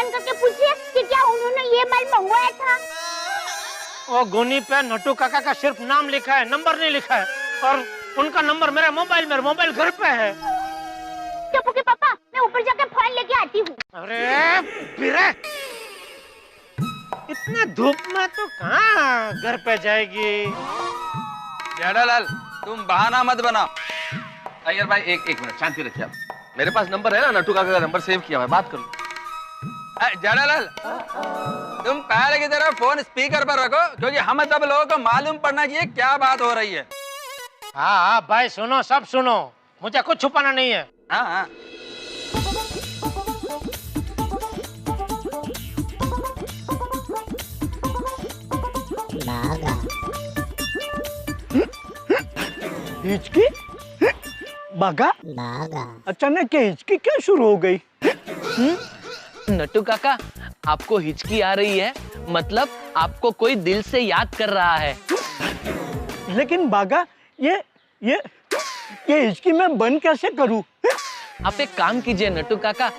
Phone करके पूछिए कि क्या उन्होंने ये माल मंगवाया था। वो गोनी पे नट्टू काका का सिर्फ नाम लिखा है, नंबर नहीं लिखा है, और उनका नंबर मेरे मोबाइल घर पे है। चुप के पापा, मैं ऊपर जाके फोन लेके आती हूँ। अरे बिरे, इतने धूप में तो कहाँ घर पे जाएगी। जेठालाल, तुम बहाना मत बनाओ। अय्यर भाई एक मिनट शांति रखिए आप। मेरे पास नंबर है ना, नट्टू काका का नंबर सेव किया हुआ है, बात कर लो। जेठालाल, तुम पहले की तरह फोन स्पीकर पर रखो, क्योंकि हम सब लोगों को मालूम पड़ना चाहिए क्या बात हो रही है। हाँ भाई सुनो, सब सुनो, मुझे कुछ छुपाना नहीं है। हाँ। हिचकी बागा अचानक हिचकी क्या शुरू हो गई? नट्टू काका, आपको हिचकी आ रही है, मतलब आपको कोई दिल से याद कर रहा है। लेकिन बागा, ये हिचकी मैं बंद कैसे करूं? आप एक काम कीजिए नट्टू काका,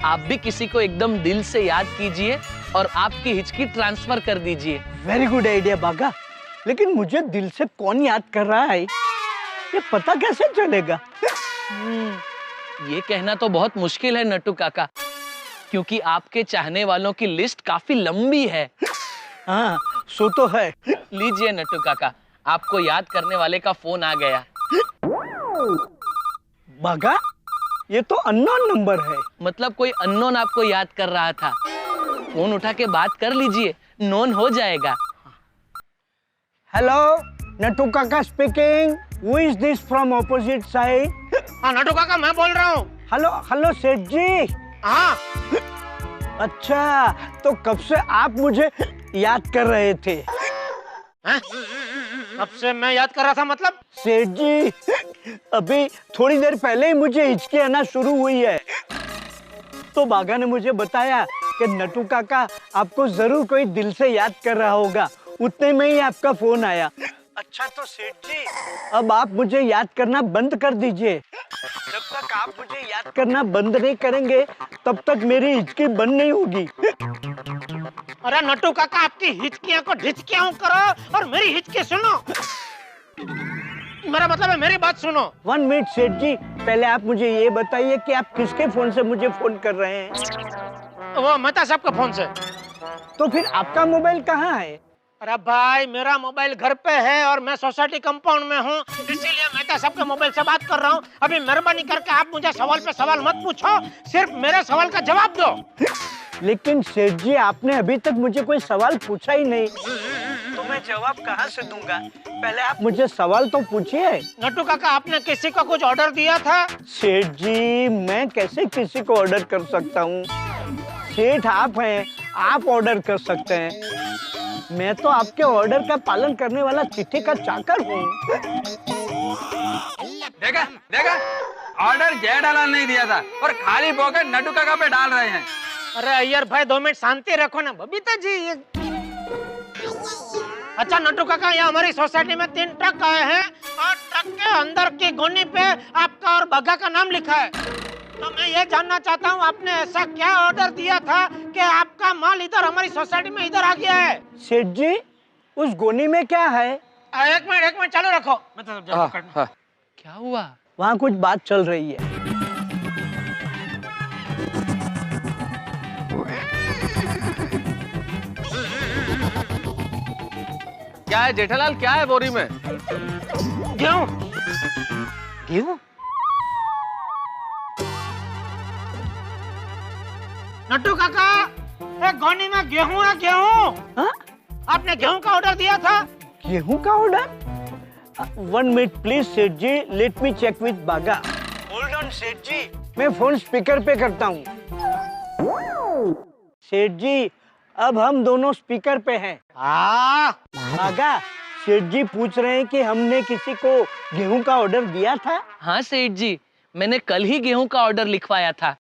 आप भी किसी को एकदम दिल से याद कीजिए और आपकी हिचकी ट्रांसफर कर दीजिए। वेरी गुड आइडिया बागा, लेकिन मुझे दिल से कौन याद कर रहा है ये पता कैसे चलेगा? ये कहना तो बहुत मुश्किल है नट्टू काका, क्योंकि आपके चाहने वालों की लिस्ट काफी लंबी है। हाँ, सो तो है। लीजिए नट्टू काका, आपको याद करने वाले का फोन आ गया। बागा, ये तो अननोन नंबर है। मतलब कोई अननोन आपको याद कर रहा था। फोन उठा के बात कर लीजिए, नोन हो जाएगा। हेलो, नट्टू काका speaking. Who is this from opposite side? हाँ नट्टू काका, मैं बोल रहा हूँ। हेलो सेठ जी। हाँ। अच्छा, तो कब से आप मुझे याद कर रहे थे? कब से मैं याद कर रहा था मतलब? सेठ जी, अभी थोड़ी देर पहले ही मुझे हिचकी आना शुरू हुई है, तो बागा ने मुझे बताया कि नट्टू काका आपको जरूर कोई दिल से याद कर रहा होगा, उतने में ही आपका फोन आया। अच्छा तो सेठ जी, अब आप मुझे याद करना बंद कर दीजिए। जब तक आप मुझे याद करना बंद नहीं करेंगे, तब तक मेरी हिचकी बंद नहीं होगी। अरे नट्टू काका, आपकी हिचकियां को ढिचकियां करो और मेरी हिचकी सुनो। मेरा मतलब है मेरी बात सुनो। 1 मिनट सेठ जी, पहले आप मुझे ये बताइए कि आप किसके फोन से मुझे फोन कर रहे हैं? वो मेहता साहब के फोन से। तो फिर आपका मोबाइल कहाँ है? अरे भाई, मेरा मोबाइल घर पे है और मैं सोसाइटी कंपाउंड में हूँ, इसीलिए मेहता साहब के मोबाइल से बात कर रहा हूँ। अभी मेहरबानी करके आप मुझे सवाल पे सवाल मत पूछो, सिर्फ मेरे सवाल का जवाब दो। लेकिन सेठ जी, आपने अभी तक मुझे कोई सवाल पूछा ही नहीं, तो मैं जवाब कहाँ से दूंगा? पहले आप मुझे सवाल तो पूछिए। नट्टू काका, आपने किसी को कुछ ऑर्डर दिया था? सेठ जी, मैं कैसे किसी को ऑर्डर कर सकता हूँ? सेठ आप हैं, आप ऑर्डर कर सकते हैं। मैं तो आपके ऑर्डर का पालन करने वाला चिट्ठी का चाकर हूँ। देखा, ऑर्डर जेठालाल नहीं दिया था और खाली पॉकेट नट्टू काका पे डाल रहे हैं। अरे अय्यर भाई, 2 मिनट शांति रखो ना बबीता जी। अच्छा नट्टू काका, यहाँ हमारी सोसाइटी में 3 ट्रक आए हैं और ट्रक के अंदर की गोनी पे आपका और बग्गा का नाम लिखा है। तो मैं ये जानना चाहता हूँ, आपने ऐसा क्या ऑर्डर दिया था कि आपका माल इधर हमारी सोसाइटी में इधर आ गया है? सेठ जी, उस गोनी में क्या है? एक मिनट चालू रखो। क्या हुआ? वहाँ कुछ बात चल रही है। क्या है जेठालाल, क्या है बोरी में? गेहूं। गेहूं? नट्टू काका, एक गोनी में गेहूं है, गेहूं। हाँ? आपने गेहूं का ऑर्डर दिया था? गेहूं का ऑर्डर? 1 मिनट प्लीज सेठ जी, लेट मी चेक विद बागा। होल्ड ऑन सेठ जी, मैं फोन स्पीकर पे करता हूँ। सेठ जी, अब हम दोनों स्पीकर पे हैं। बागा, सेठ जी पूछ रहे हैं कि हमने किसी को गेहूं का ऑर्डर दिया था? हाँ सेठ जी, मैंने कल ही गेहूं का ऑर्डर लिखवाया था।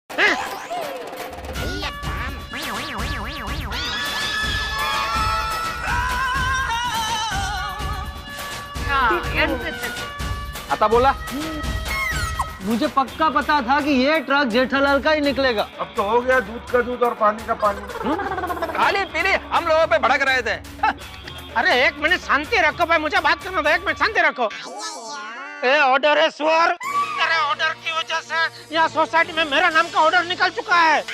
आता बोला। मुझे पक्का पता था कि ये ट्रक जेठालाल का ही निकलेगा। अब तो हो गया दूध का दूध और पानी का पानी। खाली पीली हम लोगों पे भड़क रहे थे। अरे एक मिनट शांति रखो भाई, मुझे बात करना दो, एक मिनट शांति रखो। ये ऑर्डर है सुअर, तेरे ऑर्डर की वजह से यहाँ सोसाइटी में मेरा नाम का ऑर्डर निकल चुका है।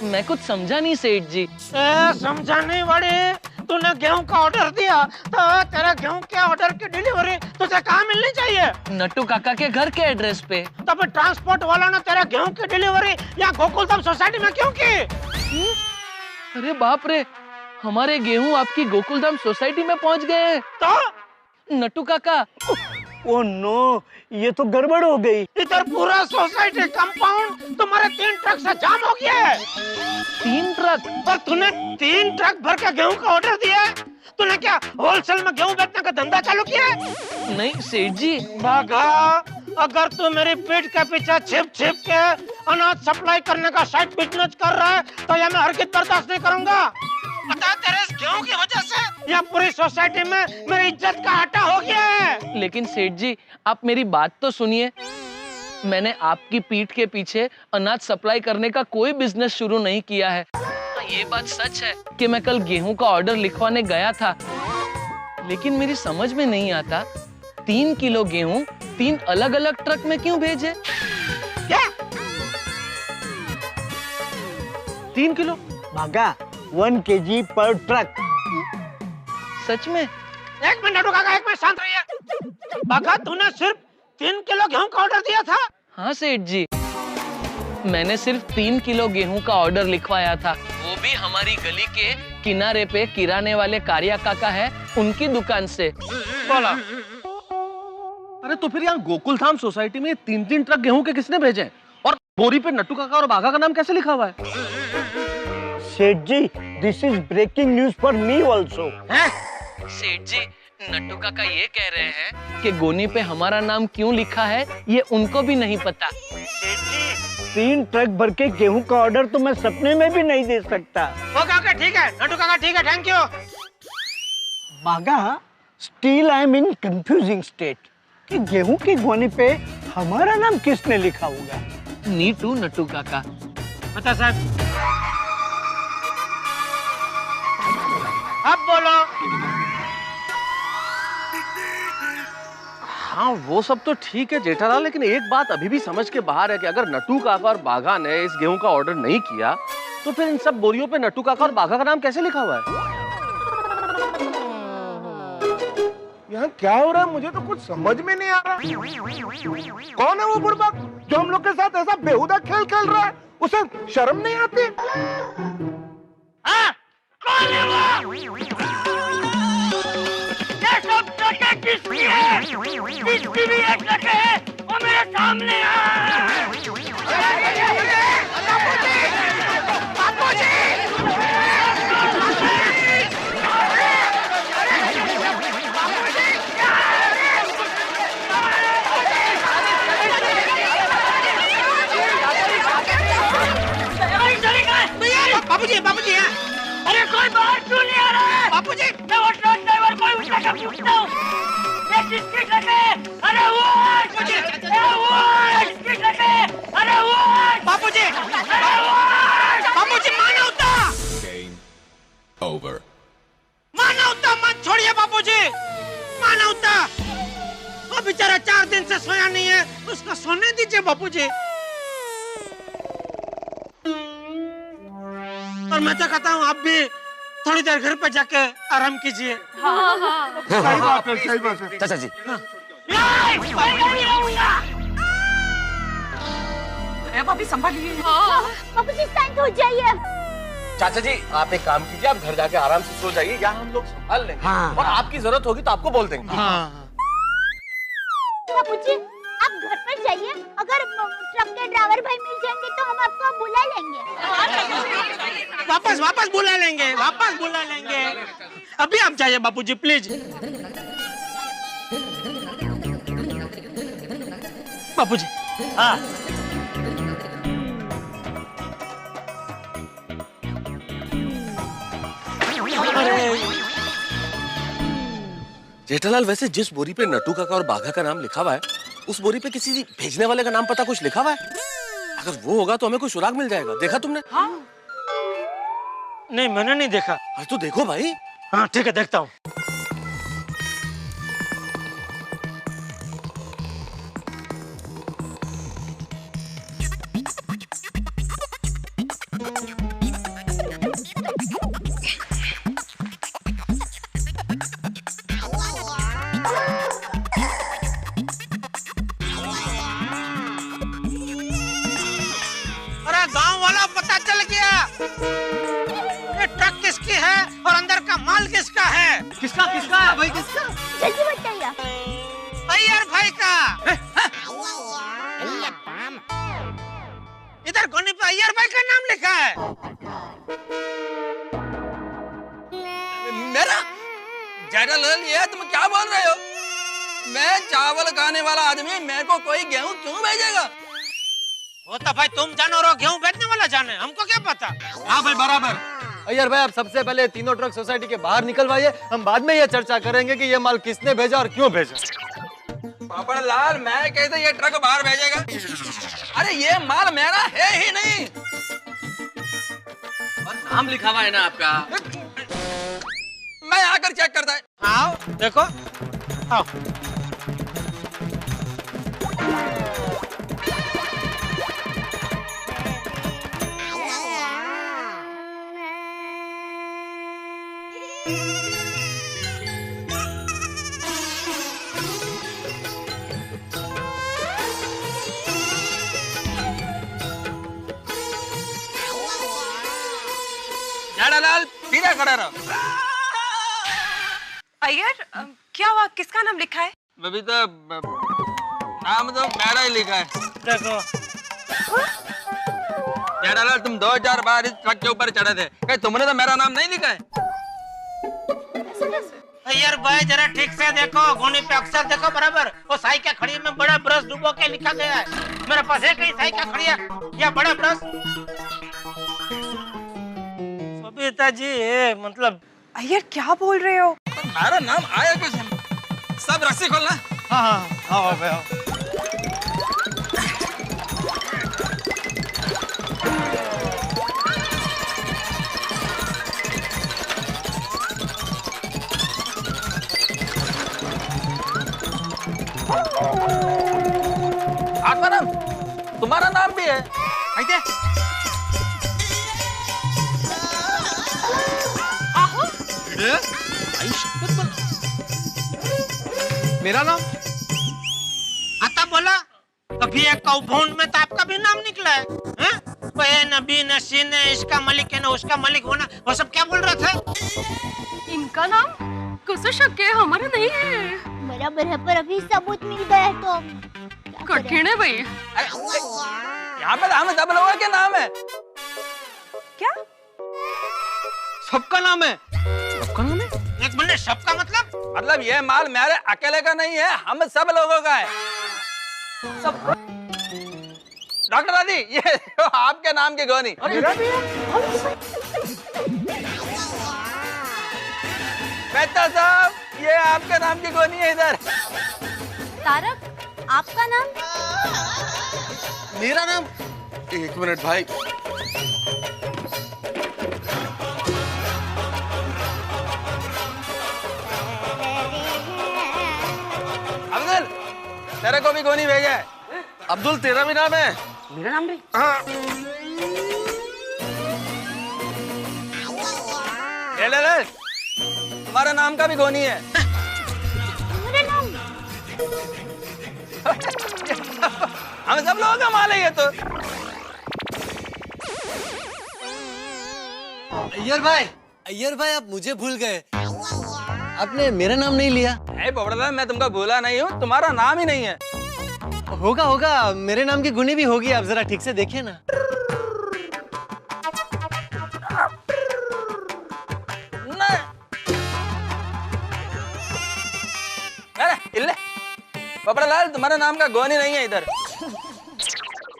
मैं कुछ समझा नहीं सेठ जी। समझा नहीं बड़ी, तूने गेहूं का ऑर्डर दिया तो तेरे गेहूं के ऑर्डर की डिलीवरी तुझे कहाँ मिलनी चाहिए? नट्टू काका के घर के एड्रेस पे। तो फिर ट्रांसपोर्ट वालों ने तेरे गेहूं की डिलीवरी यहाँ गोकुलधाम सोसाइटी में क्यों की? अरे बाप रे, हमारे गेहूं आपकी गोकुलधाम सोसाइटी में पहुंच गए हैं। तो नट्टू काका, ओ नो, ये तो गड़बड़ हो गई। इधर पूरा सोसाइटी कंपाउंड तुम्हारे 3 ट्रक से जाम हो गया है। 3 ट्रक? और तूने 3 ट्रक भर के गेहूं का ऑर्डर दिया है? तूने क्या होलसेल में गेहूं बेचने का धंधा चालू किया है? नहीं सेठ जी। बाघा, अगर तू मेरी पीठ के पीछे छिप छिप के अनाज सप्लाई करने का साइड बिजनेस कर रहा है तो ये मैं हरगिज़ बर्दाश्त नहीं करूंगा। पता है तेरे इस गेहूं की वजह से यह पूरी सोसाइटी में मेरी इज्जत का आटा हो गया है। लेकिन सेठ जी, आप मेरी बात तो सुनिए। मैंने आपकी पीठ के पीछे अनाज सप्लाई करने का कोई बिजनेस शुरू नहीं किया है। ये बात सच है कि मैं कल गेहूं का ऑर्डर लिखवाने गया था, लेकिन मेरी समझ में नहीं आता 3 किलो गेहूं 3 अलग अलग ट्रक में क्यों भेजे? क्या 3 किलो? भागा 1 kg पर ट्रक। सच में? एक मिनट रुका, एक मिनट शांत रहिए। बाघा, तूने सिर्फ 3 किलो गेहूं का ऑर्डर दिया था? हाँ सेठ जी, मैंने सिर्फ 3 किलो गेहूं का ऑर्डर लिखवाया था, वो भी हमारी गली के किनारे पे किराने वाले कारिया काका है, उनकी दुकान से। बोला। अरे तो फिर यहाँ गोकुलधाम सोसाइटी में 3-3 ट्रक गेहूं के किसने भेजे? और बोरी पे नट्टू काका और बाघा का नाम कैसे लिखा हुआ है? Seth ji, this is breaking news for me also. Seth ji, Nattu काका ये कह रहे हैं कि गोनी पे हमारा नाम क्यों लिखा है ये उनको भी नहीं पता। सेठ जी, 3 ट्रक भर के गेहूं का ऑर्डर तो मैं सपने में भी नहीं दे सकता। ओके ठीक है नट्टू काका, ठीक है, थैंक यू। बागा, still I am in confusing state कि गेहूं के गोने पे हमारा नाम किसने लिखा होगा। मी टू नट्टू काका। बता साहब, अब बोलो। हाँ वो सब तो ठीक है जेठालाल, लेकिन एक बात अभी भी समझ के बाहर है कि अगर नट्टू काका और बाघा ने इस गेहूं का ऑर्डर नहीं किया तो फिर इन सब बोरियों पे नट्टू काका और बाघा का नाम कैसे लिखा हुआ है? यहाँ क्या हो रहा है मुझे तो कुछ समझ में नहीं आ रहा। कौन है वो बुड़बक जो हम लोग के साथ ऐसा बेहुदा खेल खेल रहा है? उसे शर्म नहीं आती? कौन है वो? ये सब ट्रकें किसकी है? किसकी भी एक ट्रक है, वो मेरे सामने बाबूजी, बाबूजी, अरे कोई बाहर क्यों नहीं आ रहा है? बाबूजी, मैं वो ट्रक ड्राइवर को उठा कर पूछता हूँ। ये किसकी ट्रक है? अरे वो किसकी ट्रक है? अरे वो बाबूजी, बाबूजी मानवता, Over. मानवता मत छोड़िए बाबूजी, मानवता। वो बेचारा 4 दिन से सोया नहीं है, उसको सोने दीजिए बाबूजी। और मैं तो कहता हूँ आप भी थोड़ी देर घर पे जाके आराम कीजिए। सही बात है, सही बात है। चाचा जी, बाबूजी शांत हो जाइए। चाचा जी आप एक काम कीजिए, आप घर जाके आराम से सो जाइए, यहाँ हम लोग संभाल लेंगे। हाँ। और आपकी जरूरत होगी तो आपको बोल देंगे। बाबूजी आप घर पर जाइए, अगर ट्रक के ड्राइवर भाई मिल जाएंगे तो हम आपको बुला लेंगे। वापस बुला लेंगे, वापस बुला लेंगे। अभी आप जाइए बाबूजी प्लीज। बाबूजी, हाँ। जेठालाल, वैसे जिस बोरी पे नट्टू काका और बाघा का नाम लिखा हुआ है उस बोरी पे किसी भेजने वाले का नाम पता कुछ लिखा हुआ है? अगर वो होगा तो हमें कोई सुराग मिल जाएगा। देखा तुमने? हाँ? नहीं, मैंने नहीं देखा। अरे तो देखो भाई। हाँ ठीक है, देखता हूँ। गांव वाला पता चल गया ये ट्रक किसकी है और अंदर का माल किसका है। किसका किसका है भाई? किसका? जल्दी बताइए। अय्यर भाई का। इधर गोनी पे अय्यर भाई का नाम लिखा है। मेरा? जयलाल, ये तुम क्या बोल रहे हो? मैं चावल खाने वाला आदमी, मेरे को कोई गेहूं क्यों भेजेगा? वो तो भाई तुम जानो और गेहूं बेचने वाला जाने, हमको क्या पता। हाँ भाई बराबर। अय्यर भाई, आप सबसे पहले तीनों ट्रक सोसाइटी के बाहर निकलवाइए। हम बाद में ये चर्चा करेंगे कि ये माल किसने भेजा और क्यों भेजा। पापड़ लाल, मैं कैसे ये ट्रक बाहर भेजेगा? अरे ये माल मेरा है ही नहीं। और नाम लिखा हुआ है ना आपका। मैं आकर चेक करता है। आओ देखो, आओ। जयलाल, सीधा खड़ा रहो। अय्यर, क्या हुआ? किसका नाम लिखा है? अभी तो नाम तो मेरा ही लिखा है। देखो जयलाल, तुम 2000 बार इस ट्रक के ऊपर चढ़े थे, कहीं तुमने तो मेरा नाम नहीं लिखा है? अय्यर भाई जरा ठीक से देखो, गोनी पे अक्षर देखो बराबर। वो साई क्या खड़ी में बड़ा ब्रश डुबो के लिखा गया है। मेरे पास है कहीं साई क्या खड़ी है या बड़ा ब्रश? सबिता जी, मतलब अय्यर क्या बोल रहे हो? मेरा नाम आया कुछ? सब रस्सी खोलना। हाँ हाँ आओ भाई आओ। आत्माराम, तुम्हारा नाम भी है? आहो, मेरा नाम? आता बोला कभी एक काउबोन में तो आपका भी नाम निकला है, हैं? वह नबी नसीन है, इसका मलिक है ना उसका मलिक होना, वो सब क्या बोल रहा था? इनका नाम कुछ शक है, हमारा नहीं है। बराबर है, पर अभी सबूत मिल गया तो कठिन है भाई। यहाँ पे हम सब लोगों के नाम है। क्या? सबका नाम है? सबका नाम है? एक मिनट, सबका मतलब ये माल मेरे अकेले का नहीं है, हम सब लोगों का है। डॉक्टर दादी, ये आपके नाम की गोनी। मेहता साहब, ये आपके नाम की गोनी है इधर। तारक, आपका नाम? मेरा नाम? एक मिनट भाई। अब्दुल, तेरे को भी गोनी भेजा है। अब्दुल, तेरा भी नाम है? मेरा नाम भी? हाँ। ले, तुम्हारा नाम का भी गोनी है। मेरा नाम? हम सब लोगों का माल है ये तो। अय्यर भाई आप मुझे भूल गए। आपने मेरा नाम नहीं लिया। बोबड़ा, मैं तुमको भूला नहीं हूँ, तुम्हारा नाम ही नहीं है। होगा होगा, मेरे नाम की गुनी भी होगी, आप जरा ठीक से देखिए ना। बबड़ा लाल, तुम्हारे नाम का गोनी नहीं है इधर।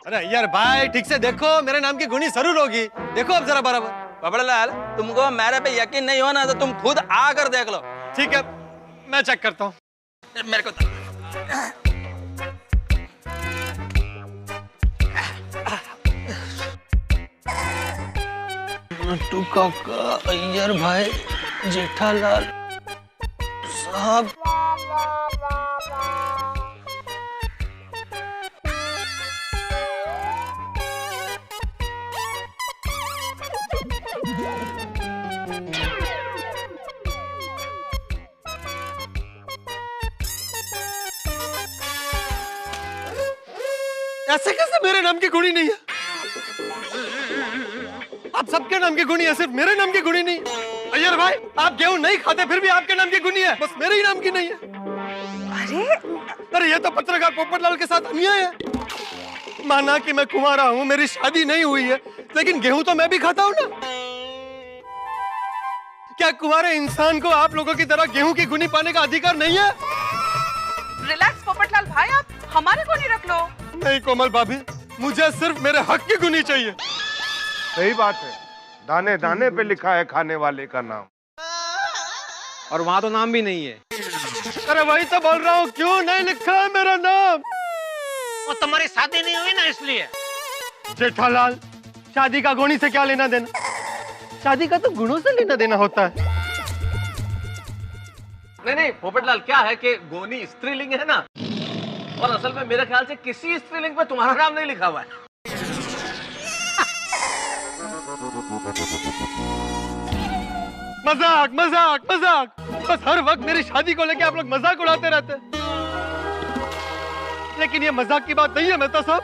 अरे अय्यर भाई ठीक से देखो, मेरे नाम की गुनी जरूर होगी, देखो अब जरा बराबर। बबड़ा लाल, तुमको मेरे पे यकीन नहीं हो ना तो तुम खुद आकर देख लो। ठीक है, मैं चेक करता हूँ। मेरे को नट्टू काका, अय्यर भाई, जेठालाल साहब। ऐसे कैसे मेरे नाम की गुणी नहीं है? आप सबके नाम की गुणी है, सिर्फ मेरे नाम की गुणी नहीं। अय्यर भाई, आप गेहूं नहीं खाते फिर भी आपके नाम की गुणी है, बस मेरे ही नाम की नहीं है। अरे ये तो पत्रकार पोपटलाल के साथ अन्याय है। माना कि मैं कुंवारा हूँ, मेरी शादी नहीं हुई है, लेकिन गेहूं तो मैं भी खाता हूँ ना। क्या कुंवारे इंसान को आप लोगों की तरह गेहूं की गुणी पाने का अधिकार नहीं है? रिलैक्स पोपटलाल भाई, आप हमारे को नहीं रख लो। नहीं कोमल भाभी, मुझे सिर्फ मेरे हक की गुनी चाहिए। सही बात है, दाने दाने पे लिखा है खाने वाले का नाम, और वहाँ तो नाम भी नहीं है। अरे वही तो बोल रहा हूँ, क्यों नहीं लिखा है मेरा नाम? वो तुम्हारी शादी नहीं हुई ना इसलिए। जेठालाल, शादी का गुणी से क्या लेना देना? शादी का तो गुणों से लेना देना होता है। नहीं पोपटलाल, क्या है कि गोनी स्त्रीलिंग है ना, और असल में मेरे ख्याल से किसी स्त्रीलिंग पे तुम्हारा नाम नहीं लिखा हुआ है। मजाक मजाक मजाक, बस हर वक्त मेरी शादी को लेके आप लोग मजाक उड़ाते रहते हैं। लेकिन ये मजाक की बात नहीं है मेहता साहब।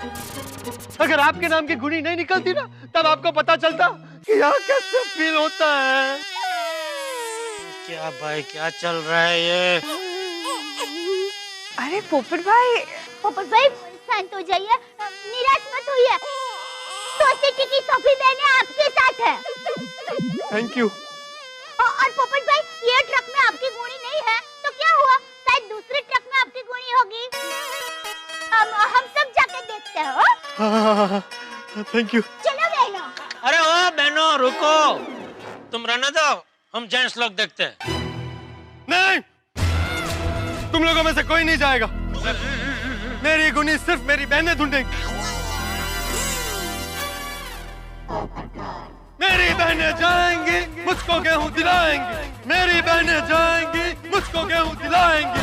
अगर आपके नाम की गुणी नहीं निकलती ना, तब आपको पता चलता कि यहाँ कैसे फील होता है। क्या भाई, क्या चल रहा है ये? अरे पोपट भाई शांत हो जाइए, निराश मत होइए। सोसाइटी की सभी बहनें आपके साथ है। Thank you. और पोपट भाई, ये ट्रक में आपकी गुणी नहीं है तो क्या हुआ, शायद दूसरे ट्रक में आपकी गुणी होगी। हम सब जाके देखते हैं। Thank you. चलो बहनों। अरे ओ बहनों रुको, तुम रहने दो, हम जेंट्स लोग देखते हैं। नहीं, तुम लोगों में से कोई नहीं जाएगा। मेरी गुनी सिर्फ मेरी बहनें ढूंढेंगी। मेरी बहनें जाएंगी, मुझको गेहूं दिलाएंगी। मेरी बहनें जाएंगी, मुझको गेहूं दिलाएंगी।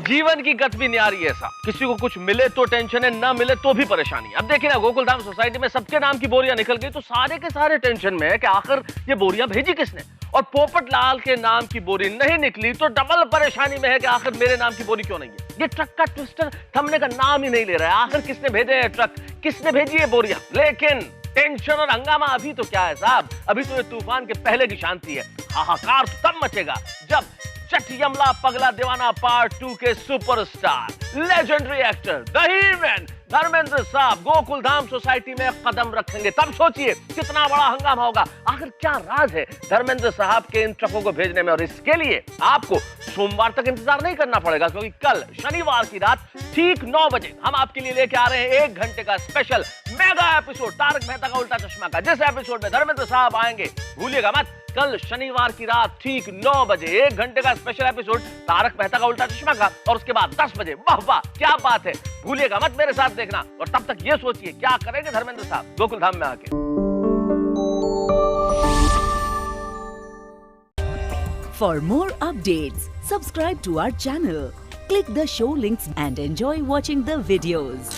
जीवन की गत भी न्यारी है साहब, किसी को कुछ मिले तो टेंशन है, ना मिले तो भी परेशानी। अब देखिए ना, गोकुलधाम सोसाइटी में सबके नाम की बोरियां निकल गई तो सारे के सारे टेंशन में है कि आखिर ये बोरियां भेजी किसने। और पोपटलाल के नाम की बोरी नहीं निकली तो डबल परेशानी में है कि आखिर मेरे नाम की बोरी क्यों नहीं है। ये ट्रक का ट्विस्टर थमने का नाम ही नहीं ले रहा है। आखिर किसने भेजे है ट्रक, किसने भेजी है बोरियां? लेकिन टेंशन और हंगामा अभी तो क्या है साहब, अभी तो ये तूफान के पहले की शांति है। हाहाकार तो तब मचेगा जब चट यमला पगला दीवाना पार्ट 2 के superstar legendary actor the heroman Dharmendra साहब गोकुलधाम सोसाइटी में कदम रखेंगे। तब सोचिए कितना बड़ा हंगामा होगा। आखिर क्या राज है धर्मेंद्र साहब के इन ट्रकों को भेजने में, और इसके लिए आपको सोमवार तक इंतजार नहीं करना पड़ेगा, क्योंकि कल शनिवार की रात ठीक 9 बजे हम आपके लिए लेके आ रहे हैं 1 घंटे का special mega episode Taarak Mehta ka Ooltah चश्मा का, जिस एपिसोड में धर्मेंद्र साहब आएंगे। भूलिएगा मत, कल शनिवार की रात ठीक 9 बजे 1 घंटे का स्पेशल एपिसोड तारक मेहता का उल्टा चश्मा का, और उसके बाद 10 बजे। वाह वाह क्या बात है, भूलिएगा मत मेरे साथ देखना। और तब तक ये सोचिए क्या करेंगे धर्मेंद्र साहब गोकुलधाम में आके। For more updates, subscribe to our channel, click the show links and enjoy watching the videos.